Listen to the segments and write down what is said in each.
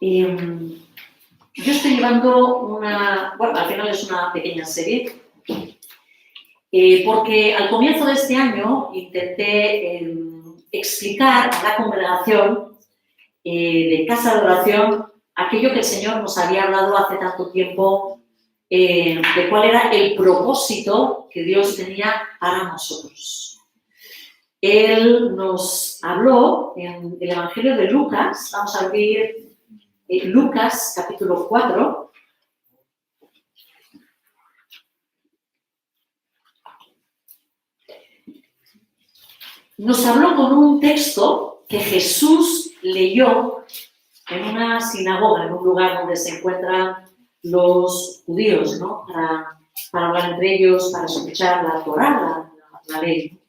Yo estoy llevando al final es una pequeña serie, porque al comienzo de este año intenté explicar a la congregación de Casa de Oración aquello que el Señor nos había hablado hace tanto tiempo, de cuál era el propósito que Dios tenía para nosotros. Él nos habló en el Evangelio de Lucas. Vamos a abrir Lucas, capítulo 4. Nos habló con un texto que Jesús leyó en una sinagoga, en un lugar donde se encuentran los judíos, ¿no? Para hablar entre ellos, para escuchar la Torá, la ley.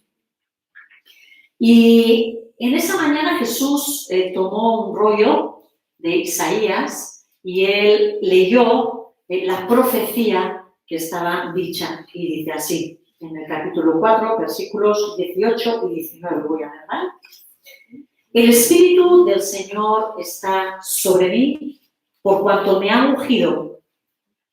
Y en esa mañana Jesús tomó un rollo de Isaías y él leyó la profecía que estaba dicha y dice así, en el capítulo 4, versículos 18 y 19, voy a leer, ¿vale? El Espíritu del Señor está sobre mí, por cuanto me ha ungido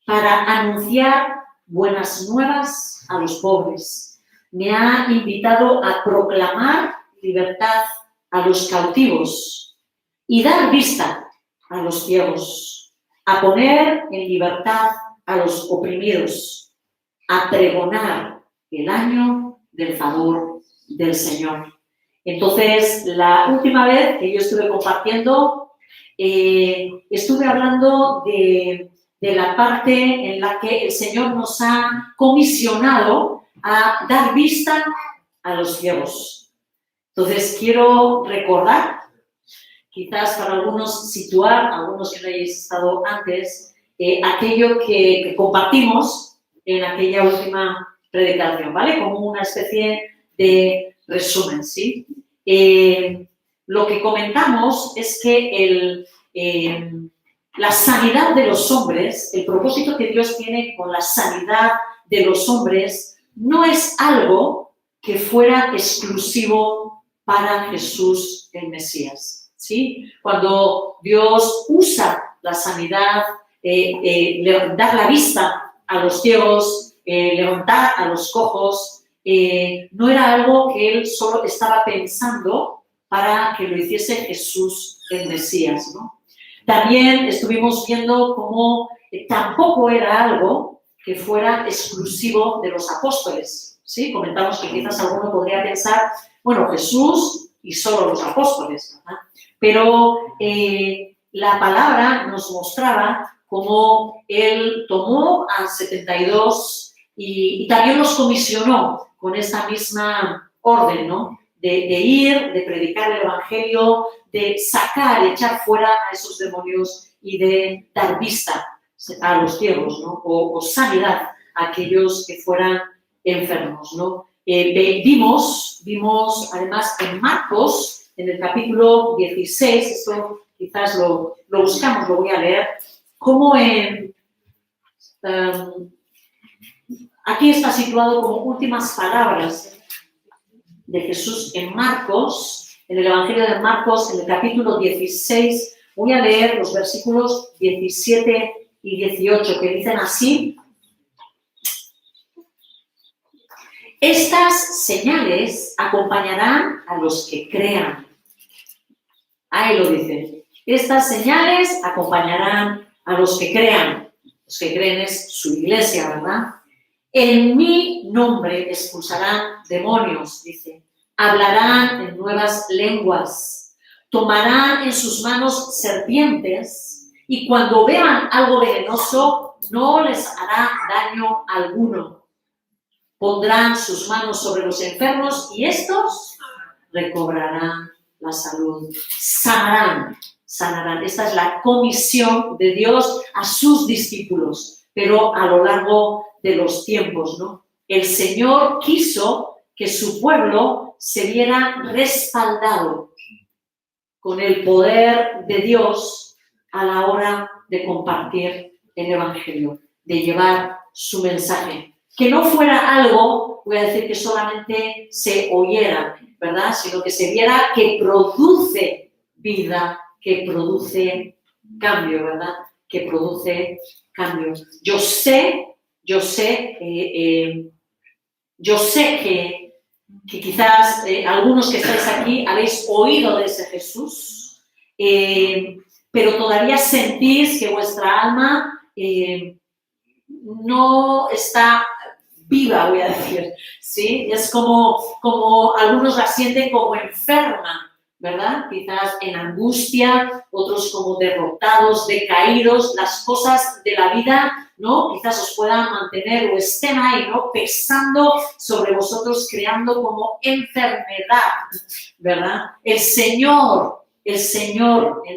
para anunciar buenas nuevas a los pobres. Me ha invitado a proclamar libertad a los cautivos y dar vista a los ciegos, a poner en libertad a los oprimidos, a pregonar el año del favor del Señor. Entonces, la última vez que yo estuve compartiendo, estuve hablando de la parte en la que el Señor nos ha comisionado a dar vista a los ciegos. Entonces, quiero recordar, quizás para algunos situar, algunos que no hayáis estado antes, aquello que compartimos en aquella última predicación, ¿vale? Como una especie de resumen, ¿sí? Lo que comentamos es que la sanidad de los hombres, el propósito que Dios tiene con la sanidad de los hombres, no es algo que fuera exclusivo para Jesús el Mesías, ¿sí? Cuando Dios usa la sanidad, dar la vista a los ciegos, levantar a los cojos, no era algo que Él solo estaba pensando para que lo hiciese Jesús el Mesías, ¿no? También estuvimos viendo cómo tampoco era algo que fuera exclusivo de los apóstoles, ¿sí? Comentamos que quizás alguno podría pensar, bueno, Jesús y solo los apóstoles, ¿verdad? Pero la palabra nos mostraba cómo Él tomó a 72 y también los comisionó con esta misma orden, ¿no? De ir, de predicar el Evangelio, de sacar, echar fuera a esos demonios y de dar vista a los ciegos, ¿no? O sanidad a aquellos que fueran enfermos, ¿no? Vimos además en Marcos, en el capítulo 16, esto quizás lo buscamos, lo voy a leer, cómo aquí está situado como últimas palabras de Jesús en Marcos, en el Evangelio de Marcos, en el capítulo 16, voy a leer los versículos 17 y 18, que dicen así: estas señales acompañarán a los que crean. Ahí lo dice. Estas señales acompañarán a los que crean. Los que creen es su iglesia, ¿verdad? En mi nombre expulsarán demonios, dice. Hablarán en nuevas lenguas. Tomarán en sus manos serpientes y cuando vean algo venenoso no les hará daño alguno. Pondrán sus manos sobre los enfermos y estos recobrarán la salud. Sanarán. Esta es la comisión de Dios a sus discípulos, pero a lo largo de los tiempos, ¿no? El Señor quiso que su pueblo se viera respaldado con el poder de Dios a la hora de compartir el Evangelio, de llevar su mensaje. Que no fuera algo, voy a decir, que solamente se oyera, ¿verdad? Sino que se viera que produce vida, que produce ¿verdad? Que produce cambio. Yo sé que quizás algunos que estáis aquí habéis oído de ese Jesús, pero todavía sentís que vuestra alma no está viva, voy a decir, ¿sí? Es como algunos la sienten como enferma, ¿verdad? Quizás en angustia, otros como derrotados, decaídos, las cosas de la vida, ¿no? Quizás os puedan mantener o estén ahí, ¿no? Pesando sobre vosotros, creando como enfermedad, ¿verdad? El Señor en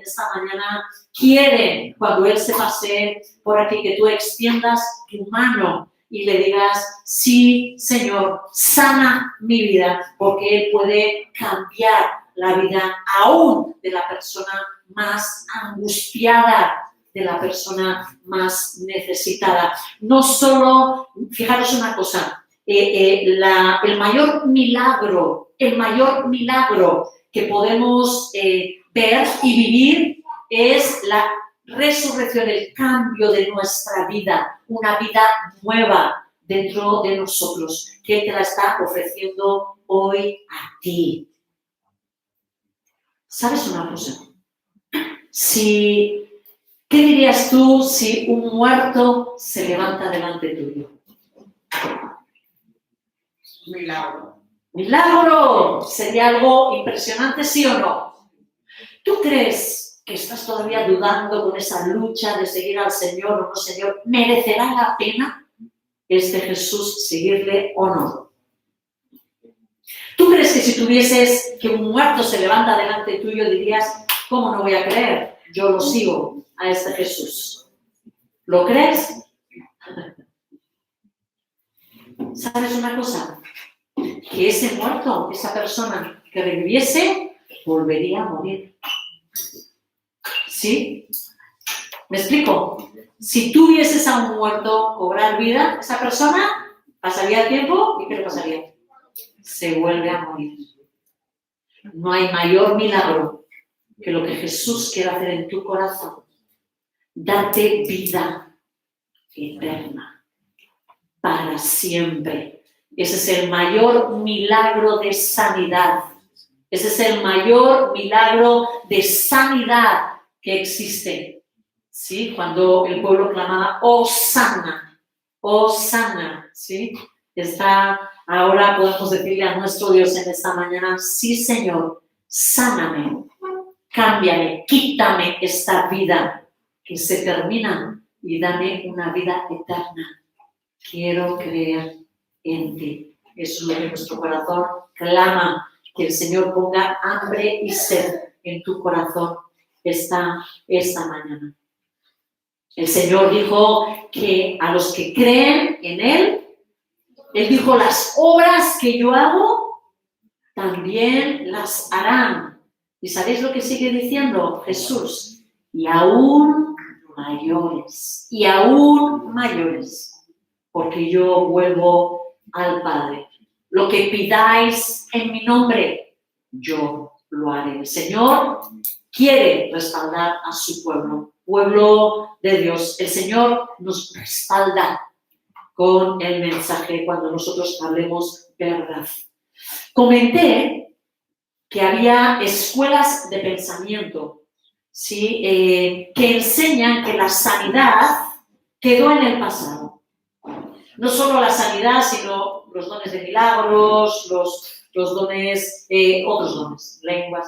esta mañana quiere, cuando Él se pase por aquí, que tú extiendas tu mano y le digas, sí, Señor, sana mi vida, porque Él puede cambiar la vida aún de la persona más angustiada, de la persona más necesitada. No solo, fijaros una cosa, el mayor milagro que podemos ver y vivir es la resurrección, el cambio de nuestra vida, una vida nueva dentro de nosotros, que Él te la está ofreciendo hoy a ti. ¿Sabes una cosa? ¿Qué dirías tú si un muerto se levanta delante tuyo? Milagro. ¡Milagro! ¿Sería algo impresionante, sí o no? ¿Tú crees que estás todavía dudando con esa lucha de seguir al Señor o no, Señor? ¿Merecerá la pena este Jesús seguirle o no? ¿Tú crees que si tuvieses que un muerto se levanta delante tuyo dirías, ¿cómo no voy a creer? Yo lo sigo a este Jesús. ¿Lo crees? ¿Sabes una cosa? Que ese muerto, esa persona que reviviese, volvería a morir. ¿Sí? ¿Me explico? Si tú vieses a un muerto cobrar vida, esa persona pasaría el tiempo y ¿qué le pasaría? Se vuelve a morir. No hay mayor milagro que lo que Jesús quiere hacer en tu corazón. Darte vida eterna para siempre. Ese es el mayor milagro de sanidad. Ese es el mayor milagro de sanidad que existe. ¿Sí? Cuando el pueblo clamaba, Hosanna, Hosanna, ¿sí? Ahora podemos decirle a nuestro Dios en esta mañana, sí, Señor, sáname, cámbiame, quítame esta vida que se termina y dame una vida eterna. Quiero creer en ti. Eso es lo que nuestro corazón clama, que el Señor ponga hambre y sed en tu corazón esta mañana. El Señor dijo que a los que creen en Él, Él dijo, las obras que yo hago, también las harán. ¿Y sabéis lo que sigue diciendo Jesús? Y aún mayores, porque yo vuelvo al Padre. Lo que pidáis en mi nombre, yo lo haré. El Señor quiere respaldar a su pueblo de Dios. El Señor nos respalda con el mensaje cuando nosotros hablemos verdad. Comenté que había escuelas de pensamiento, ¿sí? Que enseñan que la sanidad quedó en el pasado. No solo la sanidad, sino los dones de milagros, los dones, otros dones, lenguas,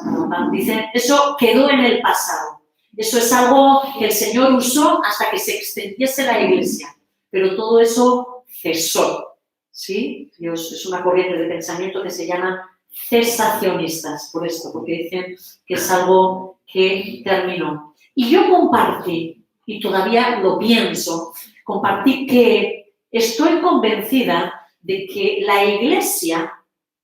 dicen, eso quedó en el pasado. Eso es algo que el Señor usó hasta que se extendiese la iglesia. Pero todo eso cesó, ¿sí? Dios, es una corriente de pensamiento que se llama cesacionistas, por esto, porque dicen que es algo que terminó. Y yo compartí, y todavía lo pienso, compartí que estoy convencida de que la iglesia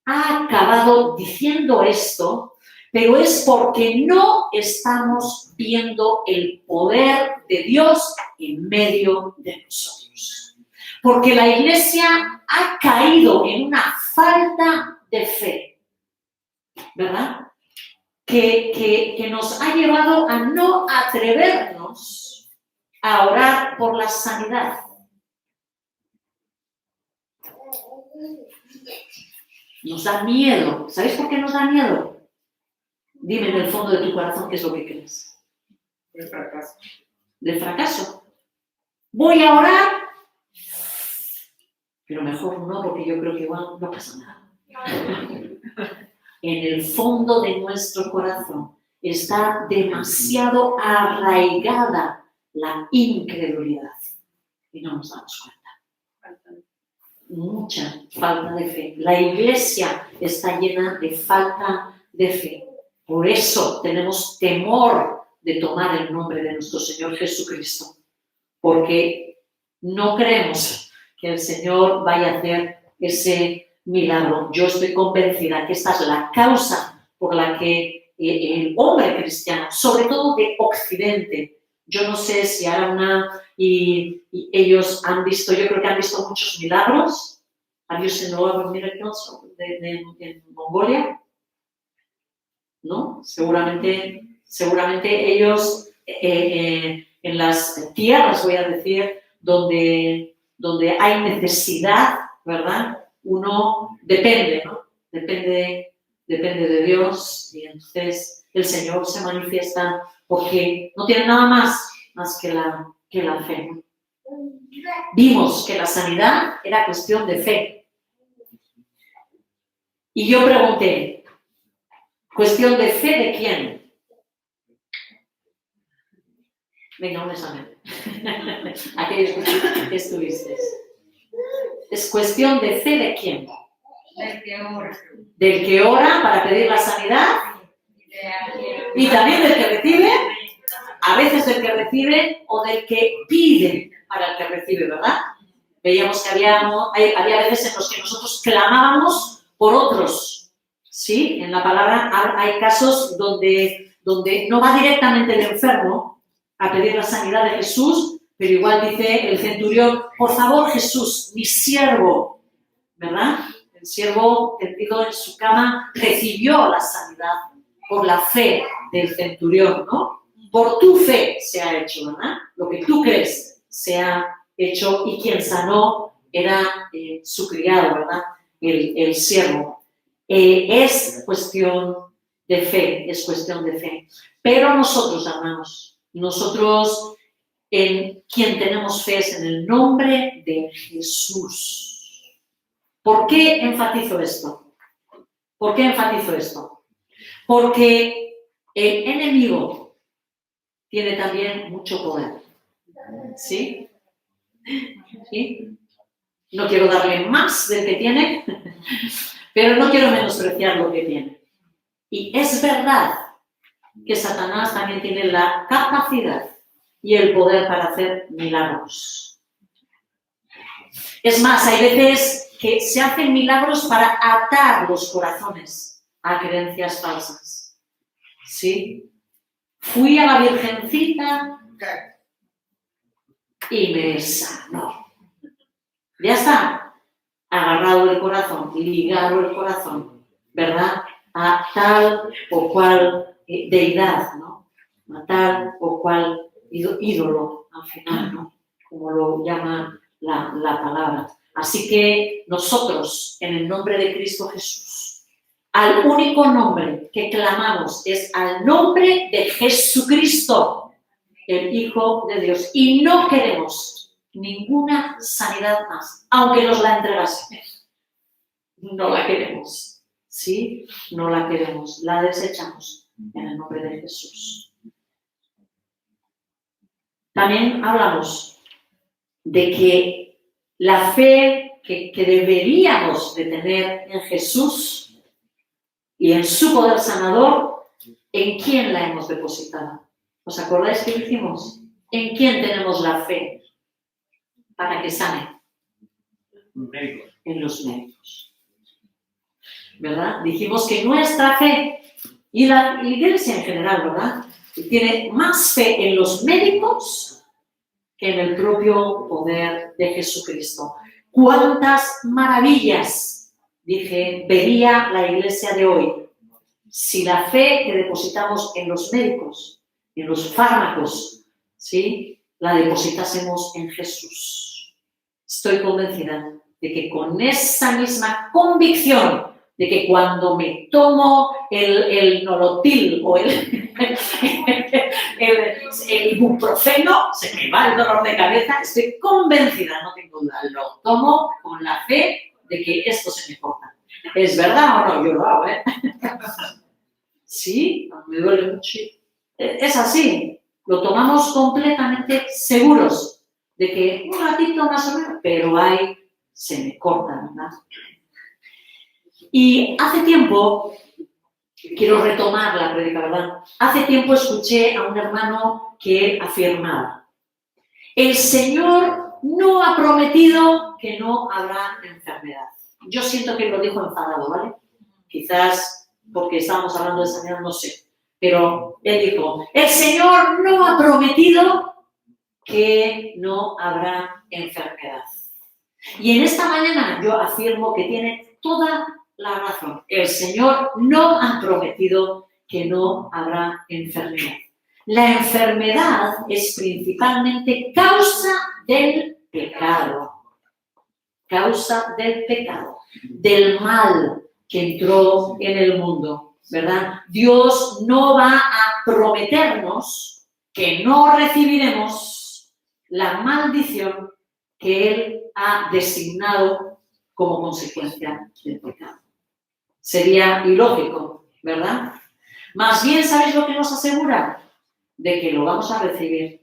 ha acabado diciendo esto, pero es porque no estamos viendo el poder de Dios en medio de nosotros. Porque la iglesia ha caído en una falta de fe, ¿verdad? que nos ha llevado a no atrevernos a orar por la sanidad. Nos da miedo. ¿Sabéis por qué nos da miedo? Dime en el fondo de tu corazón qué es lo que crees. El fracaso. De fracaso. Voy a orar, pero mejor no, porque yo creo que igual no pasa nada. En el fondo de nuestro corazón está demasiado arraigada la incredulidad y no nos damos cuenta. Mucha falta de fe. La iglesia está llena de falta de fe. Por eso tenemos temor de tomar el nombre de nuestro Señor Jesucristo, porque no creemos que el Señor vaya a hacer ese milagro. Yo estoy convencida que esta es la causa por la que el hombre cristiano, sobre todo de Occidente, yo no sé si ahora y ellos han visto, yo creo que han visto muchos milagros. ¿Have you seen a lot of miracles en Mongolia? ¿No? Seguramente ellos en las tierras, voy a decir, donde hay necesidad, ¿verdad? Uno depende, ¿no? Depende de Dios y entonces el Señor se manifiesta porque no tiene nada más que la fe. Vimos que la sanidad era cuestión de fe. Y yo pregunté, ¿cuestión de fe de quién? Venga, un examen. Aquellos que estuviste. ¿Es cuestión de fe de quién? Del que ora. Del que ora para pedir la sanidad y también del que recibe, a veces del que recibe o del que pide para el que recibe, ¿verdad? Veíamos que había veces en los que nosotros clamábamos por otros, ¿sí? En la palabra hay casos donde no va directamente el enfermo a pedir la sanidad de Jesús, pero igual dice el centurión, por favor Jesús, mi siervo, ¿verdad? El siervo tendido en su cama recibió la sanidad por la fe del centurión, ¿no? Por tu fe se ha hecho, ¿verdad? Lo que tú crees se ha hecho y quien sanó era su criado, ¿verdad? El siervo. Es cuestión de fe, es cuestión de fe. Pero nosotros, hermanos, nosotros en quien tenemos fe es en el nombre de Jesús. ¿Por qué enfatizo esto? ¿Por qué enfatizo esto? Porque el enemigo tiene también mucho poder. ¿Sí? ¿Sí? No quiero darle más del que tiene, pero no quiero menospreciar lo que tiene. Y es verdad que Satanás también tiene la capacidad y el poder para hacer milagros. Es más, hay veces que se hacen milagros para atar los corazones a creencias falsas. ¿Sí? Fui a la Virgencita y me sanó. Ya está, agarrado el corazón, ligado el corazón, ¿verdad? A tal o cual deidad, ¿no? A tal o cual ídolo, al final, ¿no? Como lo llama la palabra. Así que nosotros, en el nombre de Cristo Jesús, al único nombre que clamamos es al nombre de Jesucristo, el Hijo de Dios. Y no queremos ninguna sanidad más, aunque nos la entregase. No la queremos, ¿sí? No la queremos, la desechamos en el nombre de Jesús. También hablamos de que la fe que deberíamos de tener en Jesús y en su poder sanador, ¿en quién la hemos depositado? ¿Os acordáis que dijimos? ¿En quién tenemos la fe para que sane? En los médicos. ¿Verdad? Dijimos que nuestra fe, y la iglesia en general, ¿verdad? Tiene más fe en los médicos que en el propio poder de Jesucristo. ¿Cuántas maravillas, dije, vería la iglesia de hoy si la fe que depositamos en los médicos, en los fármacos, ¿sí?, la depositásemos en Jesús. Estoy convencida de que con esa misma convicción de que cuando me tomo el Nolotil o el ibuprofeno, se me va el dolor de cabeza, estoy convencida, no tengo duda, lo tomo con la fe de que esto se me corta. ¿Es verdad o no? Yo lo hago, ¿eh? Sí, me duele mucho. Es así, lo tomamos completamente seguros de que un ratito más o menos, pero ahí se me corta, ¿verdad? Y hace tiempo, quiero retomar la prédica, ¿verdad? Hace tiempo escuché a un hermano que afirmaba: el Señor no ha prometido que no habrá enfermedad. Yo siento que lo dijo enfadado, ¿vale? Quizás porque estábamos hablando de sanidad, no sé. Pero él dijo: el Señor no ha prometido que no habrá enfermedad. Y en esta mañana yo afirmo que tiene toda la razón. El Señor no ha prometido que no habrá enfermedad. La enfermedad es principalmente causa del pecado. Causa del pecado, del mal que entró en el mundo, ¿verdad? Dios no va a prometernos que no recibiremos la maldición que Él ha designado como consecuencia del pecado. Sería ilógico, ¿verdad? Más bien, ¿sabéis lo que nos asegura? De que lo vamos a recibir.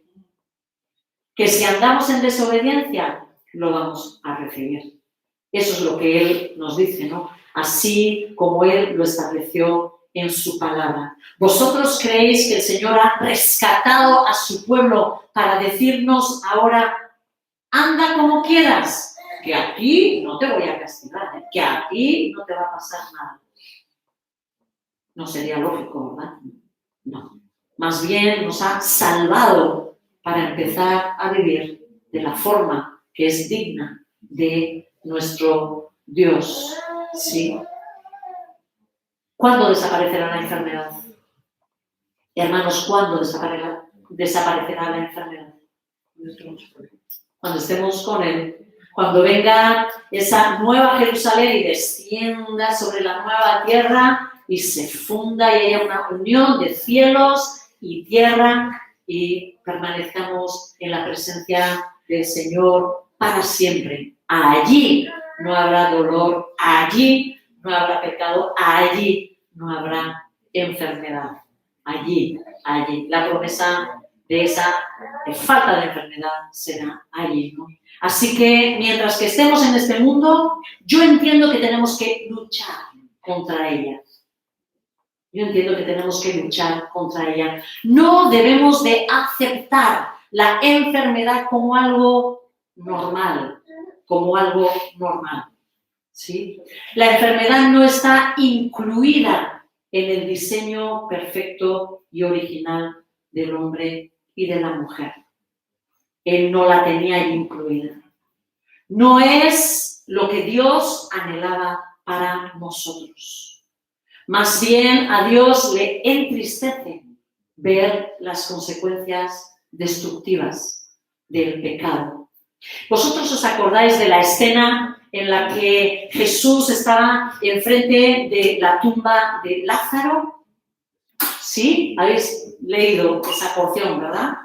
Que si andamos en desobediencia, lo vamos a recibir. Eso es lo que Él nos dice, ¿no? Así como Él lo estableció en su palabra. ¿Vosotros creéis que el Señor ha rescatado a su pueblo para decirnos ahora: anda como quieras, que aquí no te voy a castigar, que aquí no te va a pasar nada? No sería lógico, ¿verdad? No. Más bien nos ha salvado para empezar a vivir de la forma que es digna de nuestro Dios. ¿Sí? ¿Cuándo desaparecerá la enfermedad? Hermanos, ¿cuándo desaparecerá la enfermedad? Cuando estemos con Él. Cuando venga esa nueva Jerusalén y descienda sobre la nueva tierra y se funda y haya una unión de cielos y tierra y permanezcamos en la presencia del Señor para siempre. Allí no habrá dolor, allí no habrá pecado, allí no habrá enfermedad. Allí. La promesa de esa falta de enfermedad será allí, ¿no? Así que mientras que estemos en este mundo, yo entiendo que tenemos que luchar contra ella. Yo entiendo que tenemos que luchar contra ella. No debemos de aceptar la enfermedad como algo normal, ¿sí? La enfermedad no está incluida en el diseño perfecto y original del hombre y de la mujer. Él no la tenía incluida. No es lo que Dios anhelaba para nosotros. Más bien a Dios le entristece ver las consecuencias destructivas del pecado. ¿Vosotros os acordáis de la escena en la que Jesús estaba enfrente de la tumba de Lázaro? ¿Sí? Habéis leído esa porción, ¿verdad?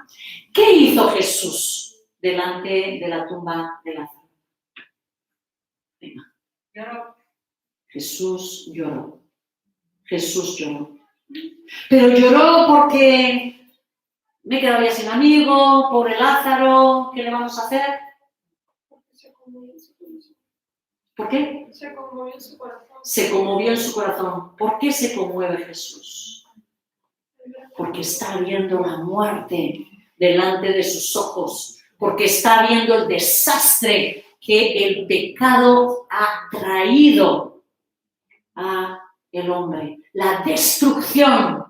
¿Qué hizo Jesús delante de la tumba de Lázaro? Venga. Lloró. Jesús lloró. Pero lloró porque me he quedado ya sin amigo, pobre Lázaro, ¿qué le vamos a hacer? ¿Por qué? Se conmovió en su corazón. Se conmovió en su corazón. ¿Por qué se conmueve Jesús? Porque está viendo la muerte delante de sus ojos, porque está viendo el desastre que el pecado ha traído a el hombre, la destrucción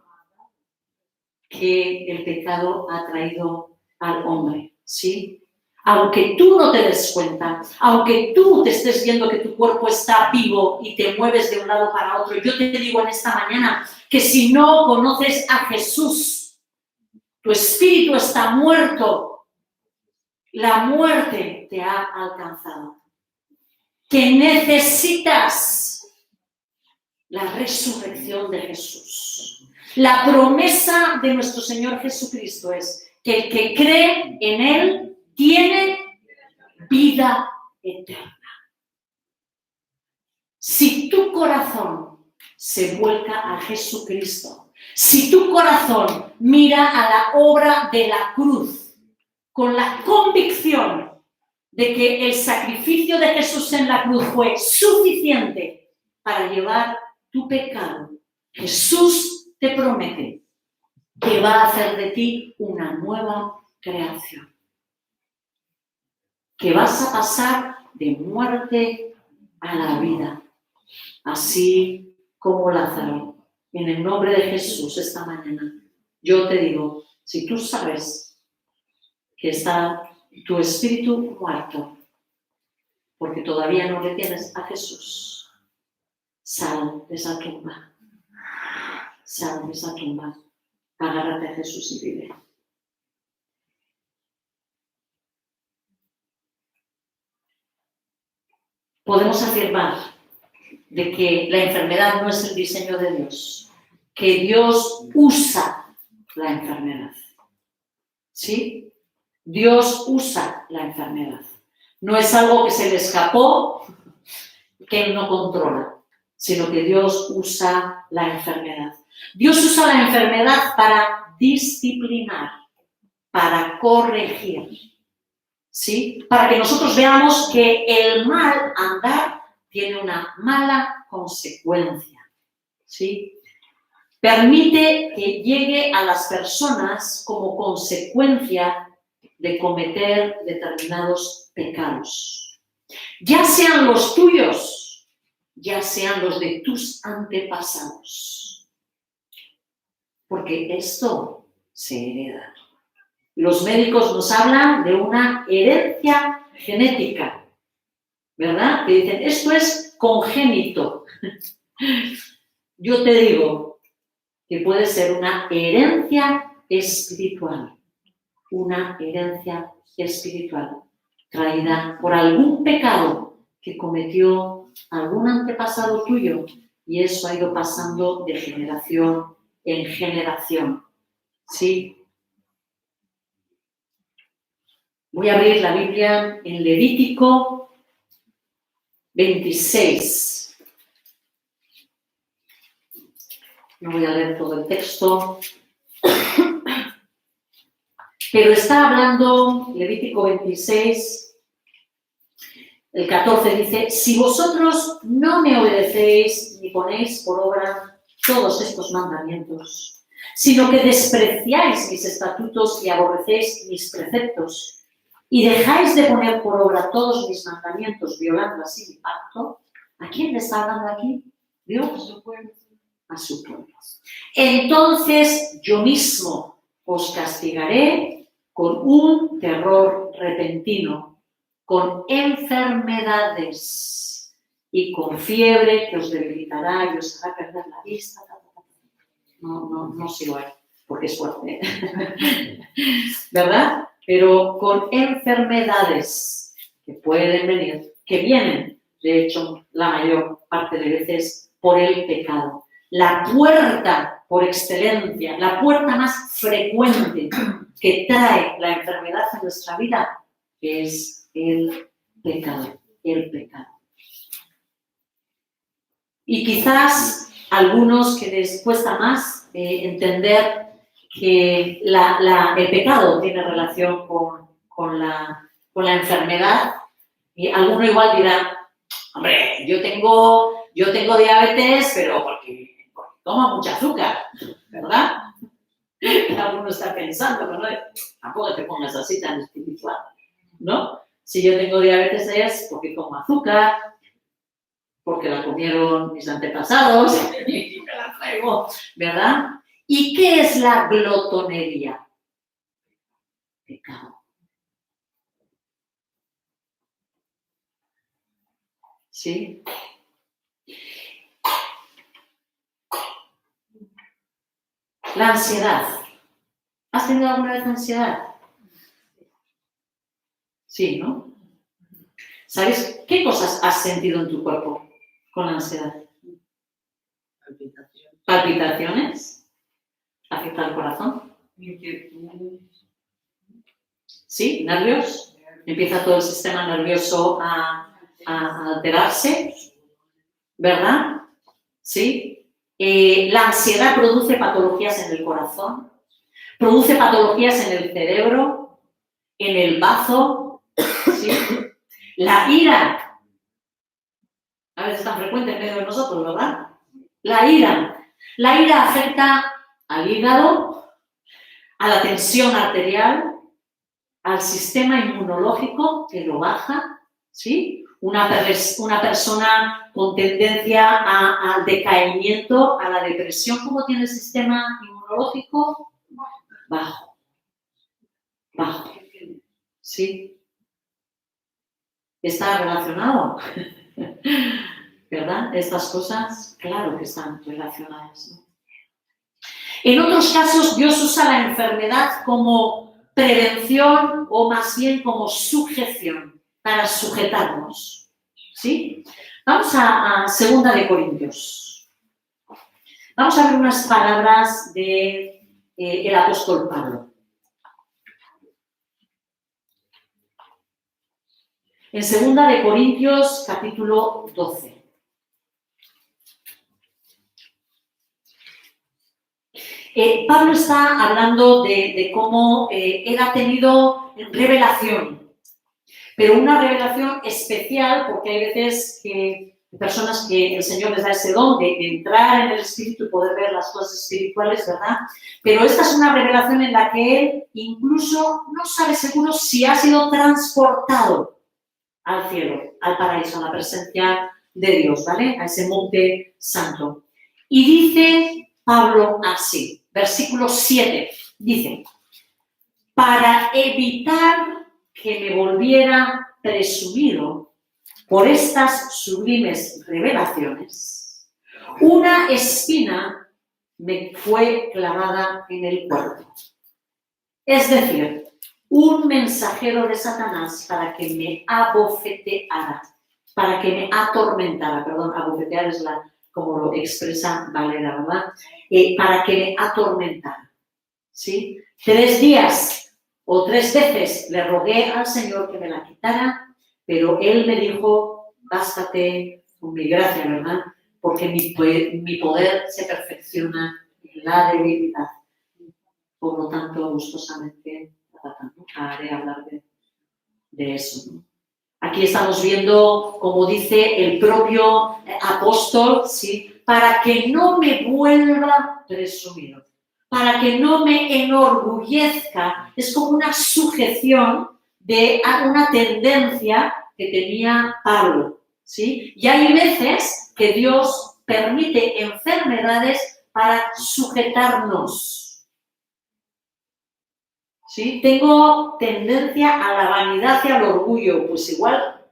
que el pecado ha traído al hombre, ¿sí? aunque tú no te des cuenta, aunque tú te estés viendo que tu cuerpo está vivo y te mueves de un lado para otro, yo te digo en esta mañana que si no conoces a Jesús, tu espíritu está muerto, la muerte te ha alcanzado, que necesitas la resurrección de Jesús. La promesa de nuestro Señor Jesucristo es que el que cree en Él tiene vida eterna. Si tu corazón se vuelca a Jesucristo, si tu corazón mira a la obra de la cruz con la convicción de que el sacrificio de Jesús en la cruz fue suficiente para llevar tu pecado, Jesús te promete que va a hacer de ti una nueva creación, que vas a pasar de muerte a la vida, así como Lázaro. En el nombre de Jesús esta mañana, yo te digo, si tú sabes que está tu espíritu muerto, porque todavía no le tienes a Jesús, sal de esa tumba, sal de esa tumba, agárrate a Jesús y vive. Podemos afirmar de que la enfermedad no es el diseño de Dios, que Dios usa la enfermedad. ¿Sí? Dios usa la enfermedad. No es algo que se le escapó, que Él no controla, sino que Dios usa la enfermedad. Dios usa la enfermedad para disciplinar, para corregir, ¿sí? Para que nosotros veamos que el mal andar tiene una mala consecuencia, ¿sí? Permite que llegue a las personas como consecuencia de cometer determinados pecados, ya sean los tuyos, ya sean los de tus antepasados, porque esto se hereda. Los médicos nos hablan de una herencia genética, ¿verdad? Que dicen, esto es congénito. Yo te digo que puede ser una herencia espiritual, traída por algún pecado que cometió algún antepasado tuyo, y eso ha ido pasando de generación en generación, ¿sí? Voy a abrir la Biblia en Levítico 26. No voy a leer todo el texto, pero está hablando, Levítico 26, el 14 dice, si vosotros no me obedecéis ni ponéis por obra todos estos mandamientos, sino que despreciáis mis estatutos y aborrecéis mis preceptos, y dejáis de poner por obra todos mis mandamientos, violando así mi pacto, ¿a quién le está hablando aquí? Dios, a su pueblo. Entonces yo mismo os castigaré con un terror repentino, con enfermedades y con fiebre que os debilitará y os hará perder la vista. No sigo ahí, porque es fuerte, ¿verdad? Pero con enfermedades que pueden venir, que vienen, de hecho, la mayor parte de veces, por el pecado. La puerta por excelencia, la puerta más frecuente que trae la enfermedad a nuestra vida es el pecado, Y quizás algunos que les cuesta más entender que el pecado tiene relación con la enfermedad, y alguno igual dirá, hombre, yo tengo diabetes, pero porque toma mucho azúcar, ¿verdad? Alguno está pensando, ¿no? Tampoco te pongas así tan espiritual, ¿no? Si yo tengo diabetes es porque como azúcar, porque la comieron mis antepasados y me la traigo, ¿verdad? ¿Y qué es la glotonería? Pecado. ¿Sí? La ansiedad. ¿Has tenido alguna vez ansiedad? Sí, ¿no? ¿Sabes qué cosas has sentido en tu cuerpo con la ansiedad? Palpitaciones. ¿Afecta al corazón? Inquietud. ¿Sí? ¿Nervios? Empieza todo el sistema nervioso a alterarse, ¿verdad? ¿Sí? La ansiedad produce patologías en el corazón, produce patologías en el cerebro, en el bazo, ¿sí? La ira, a veces es tan frecuente en medio de nosotros, ¿verdad? La ira afecta al hígado, a la tensión arterial, al sistema inmunológico, que lo baja, ¿sí? Una persona con tendencia al decaimiento, a la depresión, ¿cómo tiene el sistema inmunológico? Bajo. ¿Sí? ¿Está relacionado? ¿Verdad? Estas cosas, claro que están relacionadas, ¿no? En otros casos, Dios usa la enfermedad como prevención o más bien como sujeción, para sujetarnos. ¿Sí? Vamos a 2 de Corintios. Vamos a ver unas palabras de el apóstol Pablo. En 2 de Corintios, capítulo 12. Pablo está hablando de cómo él ha tenido revelación, pero una revelación especial, porque hay veces que personas que el Señor les da ese don de entrar en el Espíritu y poder ver las cosas espirituales, ¿verdad? Pero esta es una revelación en la que él incluso no sabe seguro si ha sido transportado al cielo, al paraíso, a la presencia de Dios, ¿vale? A ese monte santo. Y dice Pablo así, versículo 7, dice: para evitar que me volviera presumido por estas sublimes revelaciones, una espina me fue clavada en el cuerpo. Es decir, un mensajero de Satanás para que me abofeteara, para que me atormentara, perdón, abofetear es como lo expresa Valera, ¿verdad? Para que me atormentara, ¿sí? 3 días o 3 veces le rogué al Señor que me la quitara, pero Él me dijo: bástate con mi gracia, ¿verdad? Porque mi poder se perfecciona en la debilidad. Por lo tanto, gustosamente haré hablar de eso, ¿no? Aquí estamos viendo, como dice el propio apóstol, ¿sí? Para que no me vuelva presumido, para que no me enorgullezca. Es como una sujeción de una tendencia que tenía Pablo, ¿sí? Y hay veces que Dios permite enfermedades para sujetarnos. ¿Sí? Tengo tendencia a la vanidad y al orgullo, pues igual,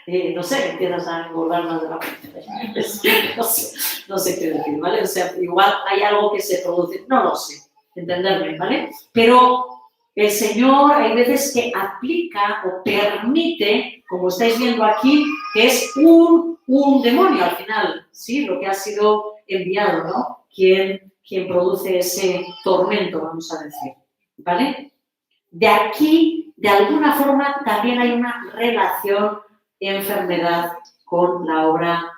no sé, empiezas a engordar más de la cuenta. No sé qué decir, ¿vale? O sea, igual hay algo que se produce, no lo sé, entenderme, ¿vale? Pero el Señor hay veces que aplica o permite, como estáis viendo aquí, que es un demonio al final, ¿sí? Lo que ha sido enviado, ¿no? Quien produce ese tormento, vamos a decir. ¿Vale? De aquí, de alguna forma, también hay una relación enfermedad con la obra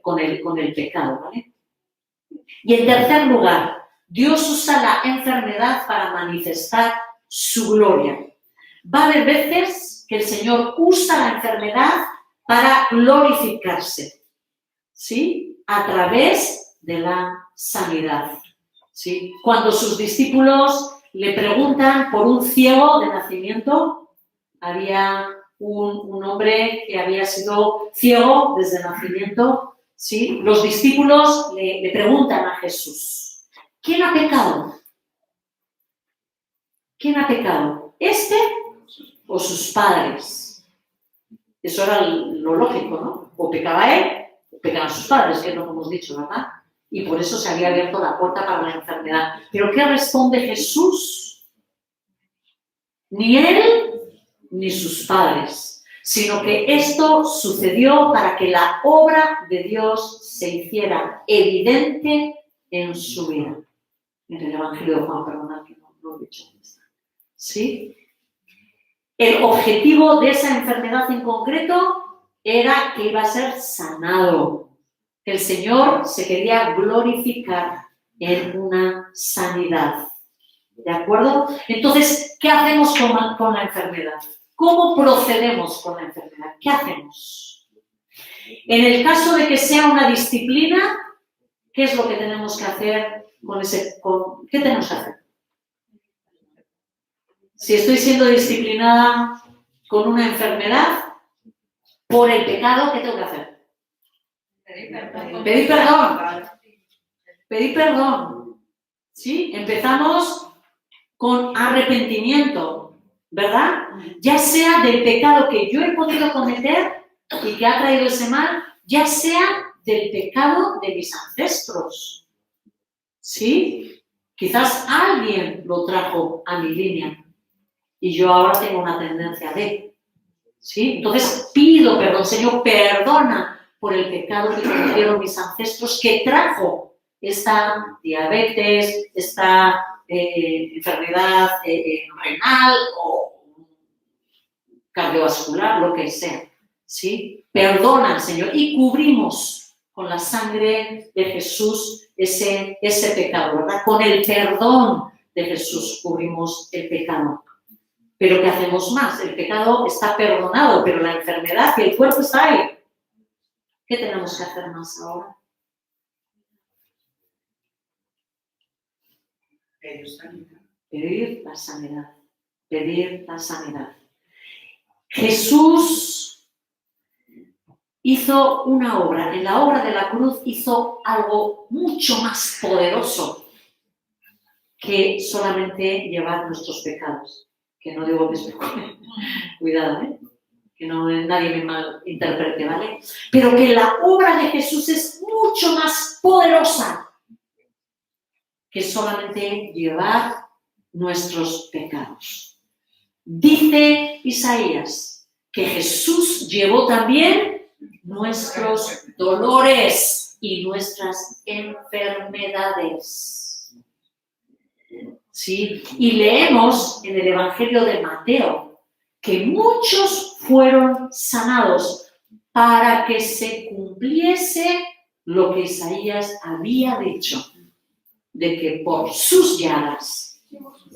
con el pecado, ¿vale? Y en tercer lugar, Dios usa la enfermedad para manifestar su gloria. Va a haber veces que el Señor usa la enfermedad para glorificarse, ¿sí? A través de la sanidad, ¿sí? Cuando sus discípulos le preguntan por un ciego de nacimiento, había un hombre que había sido ciego desde nacimiento, ¿sí? Los discípulos le preguntan a Jesús: ¿quién ha pecado? ¿Quién ha pecado? ¿Este o sus padres? Eso era lo lógico, ¿no? O pecaba él, o pecaban sus padres, que es lo que hemos dicho, ¿verdad? Y por eso se había abierto la puerta para la enfermedad. ¿Pero qué responde Jesús? Ni él ni sus padres, sino que esto sucedió para que la obra de Dios se hiciera evidente en su vida. En el Evangelio de Juan, perdonad que no lo he dicho. ¿Sí? El objetivo de esa enfermedad en concreto era que iba a ser sanado. El Señor se quería glorificar en una sanidad. ¿De acuerdo? Entonces, ¿qué hacemos con la enfermedad? ¿Cómo procedemos con la enfermedad? ¿Qué hacemos? En el caso de que sea una disciplina, ¿qué es lo que tenemos que hacer ¿qué tenemos que hacer? Si estoy siendo disciplinada con una enfermedad por el pecado, ¿qué tengo que hacer? Pedir perdón. Pedir perdón. ¿Sí? Empezamos con arrepentimiento, ¿verdad? Ya sea del pecado que yo he podido cometer y que ha traído ese mal, ya sea del pecado de mis ancestros. ¿Sí? Quizás alguien lo trajo a mi línea y yo ahora tengo una tendencia de. ¿Sí? Entonces pido perdón, Señor, perdona por el pecado que cometieron mis ancestros que trajo esta diabetes, esta enfermedad renal o cardiovascular, lo que sea. ¿Sí? Perdona, Señor, y cubrimos con la sangre de Jesús ese pecado, ¿verdad? Con el perdón de Jesús cubrimos el pecado. Pero ¿qué hacemos más? El pecado está perdonado, pero la enfermedad y el cuerpo está ahí. ¿Qué tenemos que hacer más ahora? Pedir la sanidad. Pedir la sanidad. Jesús hizo una obra. En la obra de la cruz hizo algo mucho más poderoso que solamente llevar nuestros pecados. Que no digo que es mejor. Cuidado, ¿eh? Que no nadie me malinterprete, ¿vale? Pero que la obra de Jesús es mucho más poderosa que solamente llevar nuestros pecados. Dice Isaías que Jesús llevó también nuestros dolores y nuestras enfermedades. ¿Sí? Y leemos en el Evangelio de Mateo que muchos fueron sanados para que se cumpliese lo que Isaías había dicho, de que por sus llagas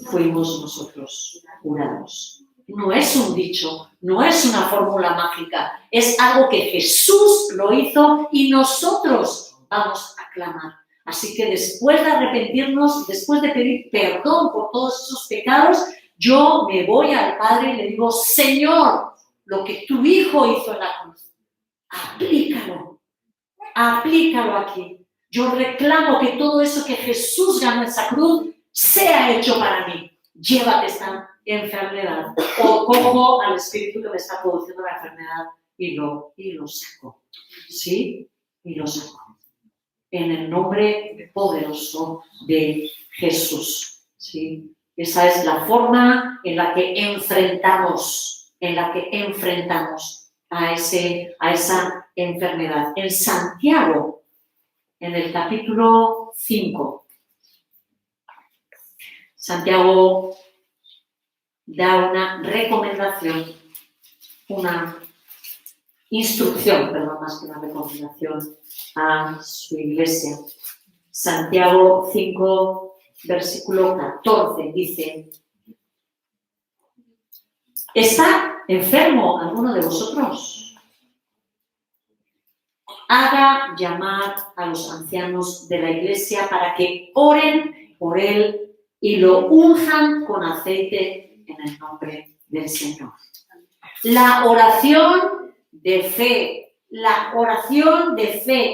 fuimos nosotros curados. No es un dicho, no es una fórmula mágica, es algo que Jesús lo hizo y nosotros vamos a clamar. Así que después de arrepentirnos, después de pedir perdón por todos esos pecados, yo me voy al Padre y le digo, Señor, lo que tu Hijo hizo en la cruz, aplícalo aquí. Yo reclamo que todo eso que Jesús ganó en esa cruz sea hecho para mí. Llévate esta enfermedad. O cojo al espíritu que me está produciendo la enfermedad y lo saco. ¿Sí? Y lo saco. En el nombre poderoso de Jesús. ¿Sí? Esa es la forma en la que enfrentamos a esa enfermedad. En Santiago, en el capítulo 5, Santiago da una recomendación, una instrucción, perdón, más que una recomendación a su iglesia. Santiago 5, versículo 14, dice: ¿está enfermo alguno de vosotros? Haga llamar a los ancianos de la iglesia para que oren por él y lo unjan con aceite en el nombre del Señor. La oración de fe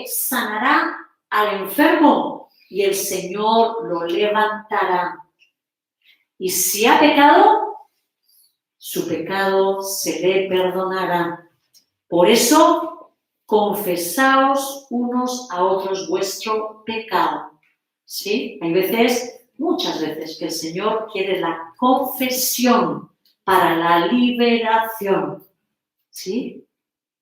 sanará al enfermo y el Señor lo levantará. Y si ha pecado, su pecado se le perdonará. Por eso, confesaos unos a otros vuestro pecado. ¿Sí? Hay veces, muchas veces, que el Señor quiere la confesión para la liberación. ¿Sí?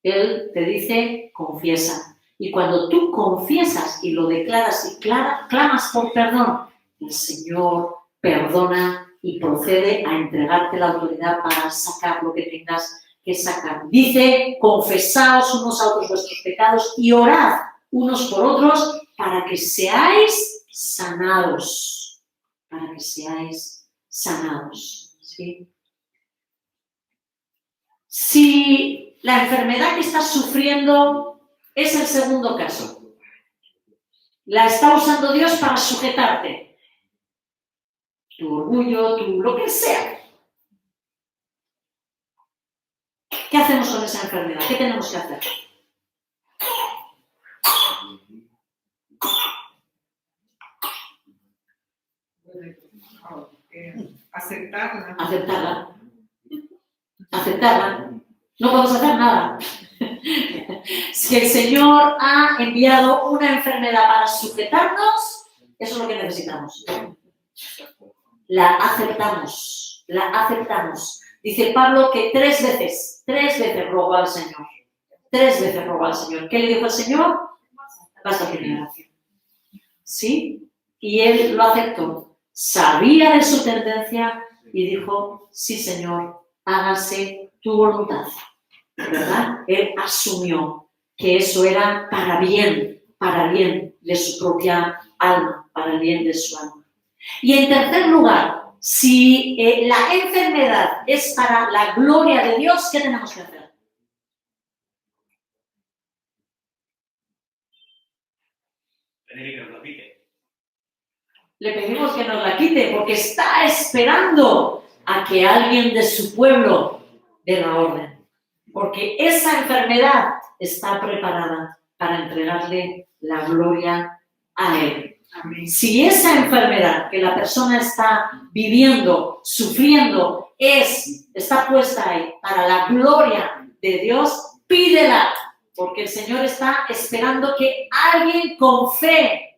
Él te dice, confiesa. Y cuando tú confiesas y lo declaras y clamas por perdón, el Señor perdona y procede a entregarte la autoridad para sacar lo que tengas que sacar. Dice, confesaos unos a otros vuestros pecados y orad unos por otros para que seáis sanados. Para que seáis sanados. ¿Sí? Si la enfermedad que estás sufriendo es el segundo caso, la está usando Dios para sujetarte, tu orgullo, lo que sea. ¿Qué hacemos con esa enfermedad? ¿Qué tenemos que hacer? Aceptarla. Aceptarla. No podemos hacer nada. Si el Señor ha enviado una enfermedad para sujetarnos, eso es lo que necesitamos. La aceptamos. Dice Pablo que tres veces rogó al Señor. 3 veces rogó al Señor. ¿Qué le dijo al Señor? Basta que mi oración. ¿Sí? Y él lo aceptó. Sabía de su tendencia y dijo, sí, Señor, hágase tu voluntad. ¿Verdad? Él asumió que eso era para bien de su propia alma, para el bien de su alma. Y en tercer lugar, si la enfermedad es para la gloria de Dios, ¿qué tenemos que hacer? Le pedimos que nos la quite porque está esperando a que alguien de su pueblo dé la orden. Porque esa enfermedad está preparada para entregarle la gloria a Él. Amén. Si esa enfermedad que la persona está viviendo, sufriendo, está puesta ahí para la gloria de Dios, pídela, porque el Señor está esperando que alguien con fe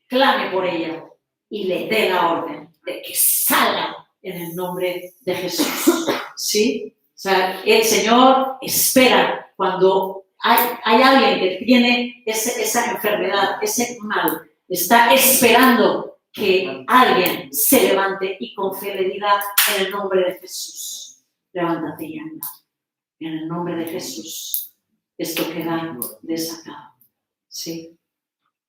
clame por ella y le dé la orden de que salga en el nombre de Jesús. ¿Sí? O sea, el Señor espera cuando hay alguien que tiene esa enfermedad, ese mal, está esperando que alguien se levante y con fe le diga en el nombre de Jesús, levántate y anda. En el nombre de Jesús, esto queda desatado. ¿Sí?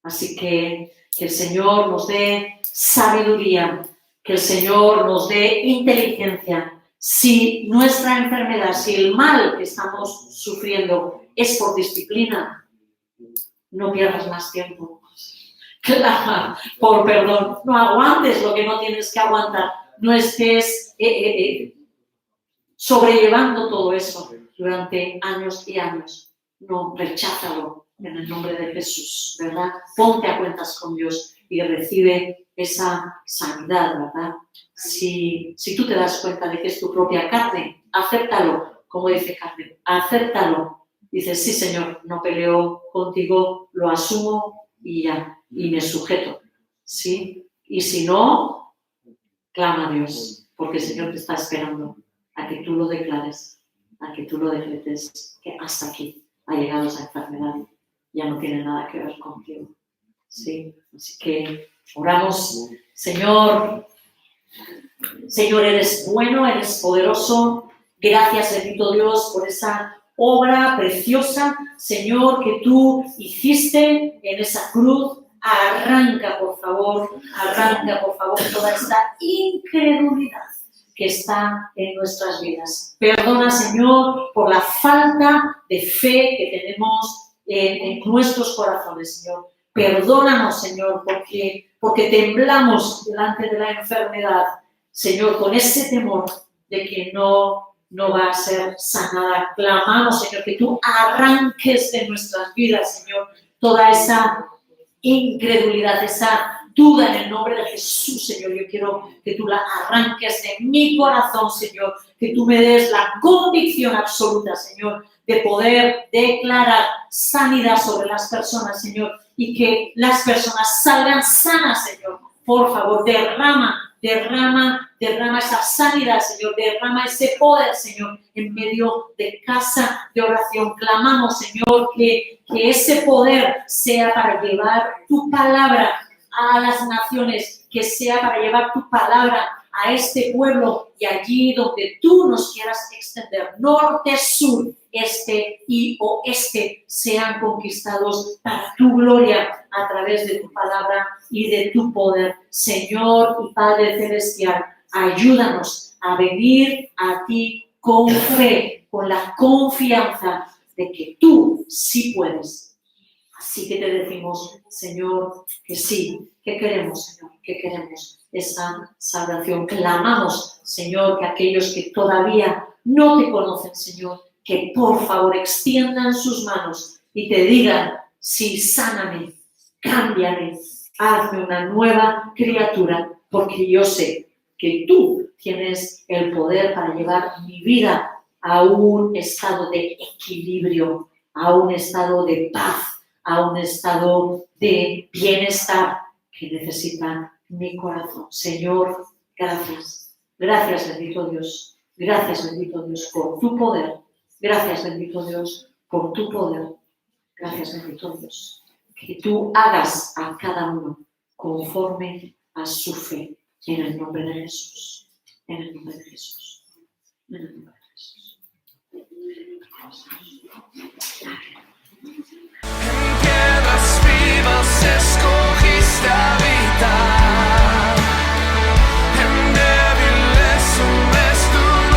Así que el Señor nos dé sabiduría, que el Señor nos dé inteligencia. Si nuestra enfermedad, si el mal que estamos sufriendo es por disciplina, no pierdas más tiempo. Clama por perdón. No aguantes lo que no tienes que aguantar. No estés sobrellevando todo eso durante años y años. No, recházalo en el nombre de Jesús, ¿verdad? Ponte a cuentas con Dios y recibe esa sanidad, ¿verdad? Si tú te das cuenta de que es tu propia carne, acéptalo, como dice Carmen, acéptalo. Dices, sí, Señor, no peleo contigo, lo asumo y ya, y me sujeto, ¿sí? Y si no, clama a Dios, porque el Señor te está esperando a que tú lo declares, a que tú lo decretes, que hasta aquí ha llegado esa enfermedad, ya no tiene nada que ver contigo, ¿sí? Así que oramos, Señor, eres bueno, eres poderoso. Gracias, bendito Dios, por esa obra preciosa, Señor, que tú hiciste en esa cruz. Arranca, por favor, toda esta incredulidad que está en nuestras vidas. Perdona, Señor, por la falta de fe que tenemos en nuestros corazones, Señor. Perdónanos, Señor, porque temblamos delante de la enfermedad, Señor, con ese temor de que no va a ser sanada. Clamamos, Señor, que tú arranques de nuestras vidas, Señor, toda esa incredulidad, esa duda en el nombre de Jesús, Señor. Yo quiero que tú la arranques de mi corazón, Señor, que tú me des la convicción absoluta, Señor, de poder declarar sanidad sobre las personas, Señor, y que las personas salgan sanas, Señor. Por favor, derrama esa sanidad, Señor, derrama ese poder, Señor, en medio de casa de oración. Clamamos, Señor, que ese poder sea para llevar tu palabra a las naciones, que sea para llevar tu palabra a este pueblo y allí donde tú nos quieras extender, norte, sur, este y oeste, sean conquistados para tu gloria a través de tu palabra y de tu poder. Señor y Padre Celestial, ayúdanos a venir a ti con fe, con la confianza de que tú sí puedes. Así que te decimos, Señor, que sí, que queremos, Señor, que queremos esa salvación. Clamamos, Señor, que aquellos que todavía no te conocen, Señor, que por favor extiendan sus manos y te digan, sí, sáname, cámbiame, hazme una nueva criatura, porque yo sé que tú tienes el poder para llevar mi vida a un estado de equilibrio, a un estado de paz, a un estado de bienestar que necesita mi corazón. Señor, gracias. Gracias, bendito Dios. Gracias, bendito Dios, por tu poder. Gracias, bendito Dios, por tu poder. Gracias, bendito Dios. Que tú hagas a cada uno conforme a su fe. En el nombre de Jesús. En el nombre de Jesús. En el nombre de Jesús.